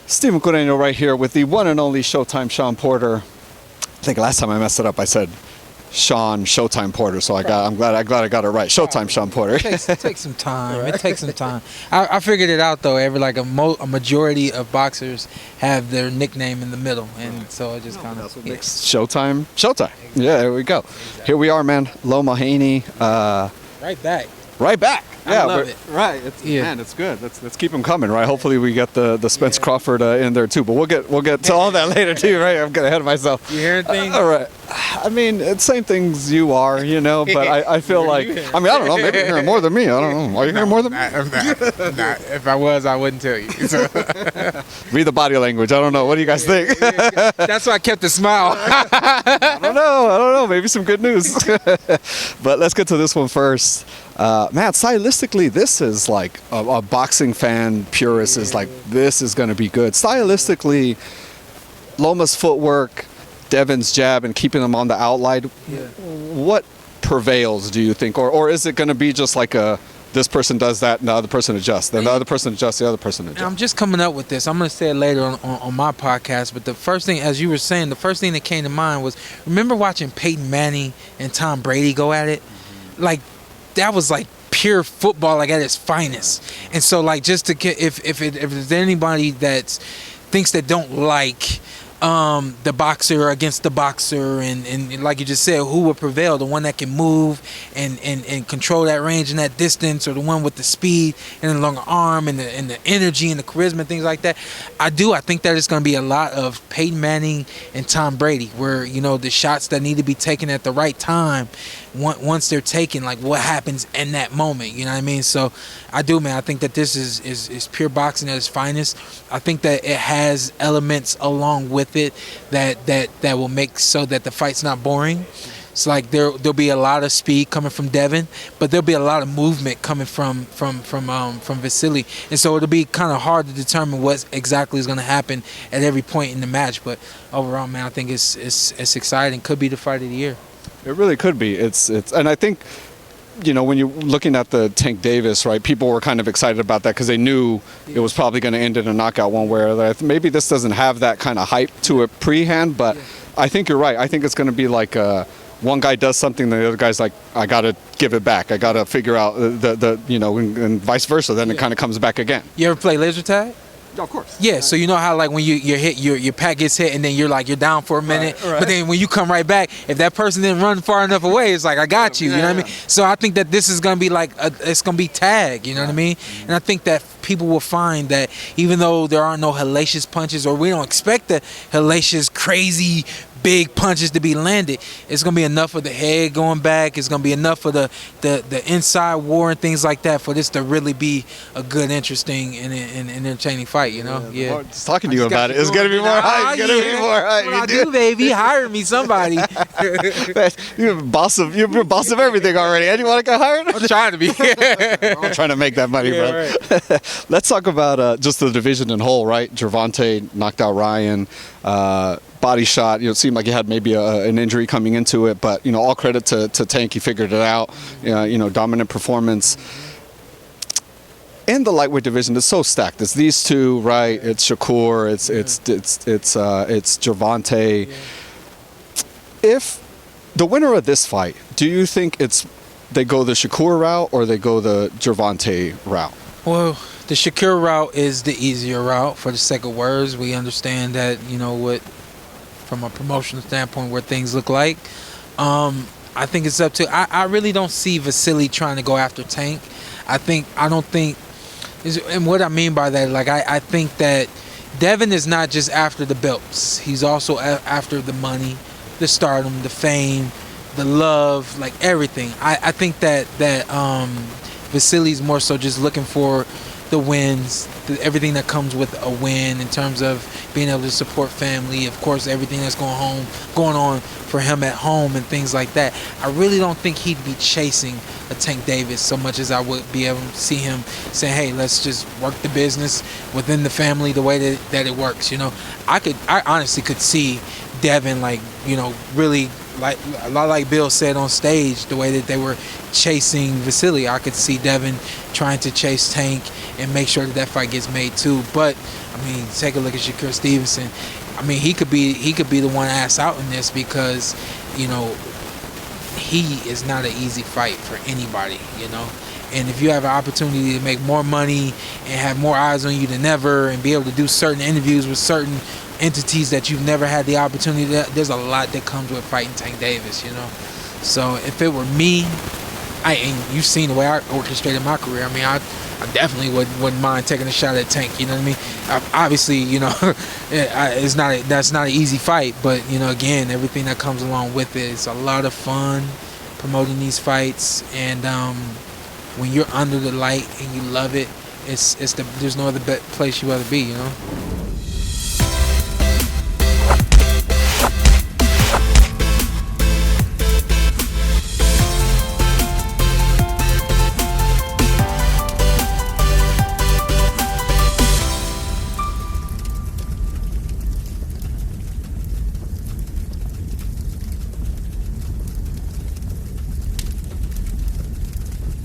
Steven Coreno right here with the one and only Showtime Shawn Porter. I think last time I messed it up, I said Shawn Showtime Porter, so I'm glad I got it right. Showtime Shawn Porter. It takes some time. It takes some time. I figured it out though. A majority of boxers have their nickname in the middle, and so it just kind of Showtime. Exactly. Yeah, there we go. Exactly. Here we are, man. Loma Haney. Right back. Yeah, I love it. Right. Man, it's good. Let's keep them coming, right? Hopefully we get the Spence Crawford in there too. But we'll get to all that later too, right? I'm getting ahead of myself. You hearing things? All right. I mean, it's same things you are, but I feel like, I don't know, maybe you're hearing more than me. I don't know. Are you hearing more than me? I'm not. If I was, I wouldn't tell you. So. Read the body language. I don't know. What do you guys think? That's why I kept a smile. I don't know. Maybe some good news. But let's get to this one first. Man, stylistically, this is like a boxing fan purist is like, this is going to be good. Stylistically, Loma's footwork, Devin's jab, and keeping them on the outline, what prevails, do you think? Or is it going to be just like this person does that and the other person adjusts, then the other person adjusts, the other person adjusts? I'm just coming up with this. I'm going to say it later on my podcast, but the first thing, as you were saying, the first thing that came to mind was, remember watching Peyton Manning and Tom Brady go at it? Like, that was like pure football, like at its finest. And so, like, just to get, if there's anybody that thinks that don't like the boxer against the boxer, and like you just said, who will prevail? The one that can move and control that range and that distance, or the one with the speed and the longer arm and the energy and the charisma and things like that? I think that it's going to be a lot of Peyton Manning and Tom Brady, where the shots that need to be taken at the right time, once they're taken, like what happens in that moment, you know what I mean? So I think that this is pure boxing at its finest. I think that it has elements along with it that will make so that the fight's not boring. It's like there'll be a lot of speed coming from Devin, but there'll be a lot of movement coming from Vasily, and so it'll be kind of hard to determine what exactly is going to happen at every point in the match. But overall, man, I think it's exciting. Could be the fight of the year. It really could be. It's and I think, when you're looking at the Tank Davis, right, people were kind of excited about that because they knew it was probably going to end in a knockout one way or the other. Maybe this doesn't have that kind of hype to it pre-hand, but I think you're right. I think it's going to be like one guy does something, the other guy's like, I got to give it back. I got to figure out and vice versa. Then it kind of comes back again. You ever play laser tag? Of course. Yeah, so you know how like when you're hit, your pack gets hit, and then you're down for a minute, right. But then when you come right back, if that person didn't run far enough away, it's like, I got you. You know what I mean? So I think that this is gonna be like it's gonna be tag. You know what I mean? And I think that people will find that even though there are no hellacious punches, or we don't expect the hellacious, crazy, big punches to be landed, it's gonna be enough of the head going back. It's gonna be enough of the inside war and things like that for this to really be a good, interesting, and entertaining fight. Yeah. Just talking to you about it, it's gonna be more hype. It's gonna be more hype. What I do, baby, hire me somebody. You're boss of everything already. And you want to get hired? I'm trying to be. I'm trying to make that money, bro. Right. Let's talk about just the division in whole. Right, Gervonta knocked out Ryan. Body shot. It seemed like he had maybe an injury coming into it, but all credit to Tank. He figured it out. Dominant performance. In the lightweight division, it's so stacked. It's these two, right? It's Shakur. It's Gervonta. Yeah. If the winner of this fight, do you think they go the Shakur route or they go the Gervonta route? Well, the Shakur route is the easier route. For the sake of words, we understand that from a promotional standpoint, where things look like. I think it's up to. I really don't see Vasily trying to go after Tank. And what I mean by that, like I think that Devin is not just after the belts. He's also after the money, the stardom, the fame, the love, like everything. I think that Vasily's more so just looking for the wins, everything that comes with a win in terms of being able to support family, of course, everything that's going on for him at home and things like that. I really don't think he'd be chasing a Tank Davis so much as I would be able to see him saying, hey, let's just work the business within the family the way that it works. I honestly could see Devin really a lot like Bill said on stage, the way that they were chasing Vasily, I could see Devin trying to chase Tank and make sure that that fight gets made too. But I mean, take a look at Shakur Stevenson. I mean, he could be the one ass out in this because, you know, he is not an easy fight for anybody, you know. And if you have an opportunity to make more money and have more eyes on you than ever and be able to do certain interviews with certain entities that you've never had the opportunity to, there's a lot that comes with fighting Tank Davis, you know. So if it were me, and you've seen the way I orchestrated my career, I mean, I definitely wouldn't mind taking a shot at Tank, you know what I mean? Obviously, you know, that's not an easy fight, but, you know, again, everything that comes along with it, it's a lot of fun promoting these fights, and when you're under the light and you love it, there's no other place you rather be, you know?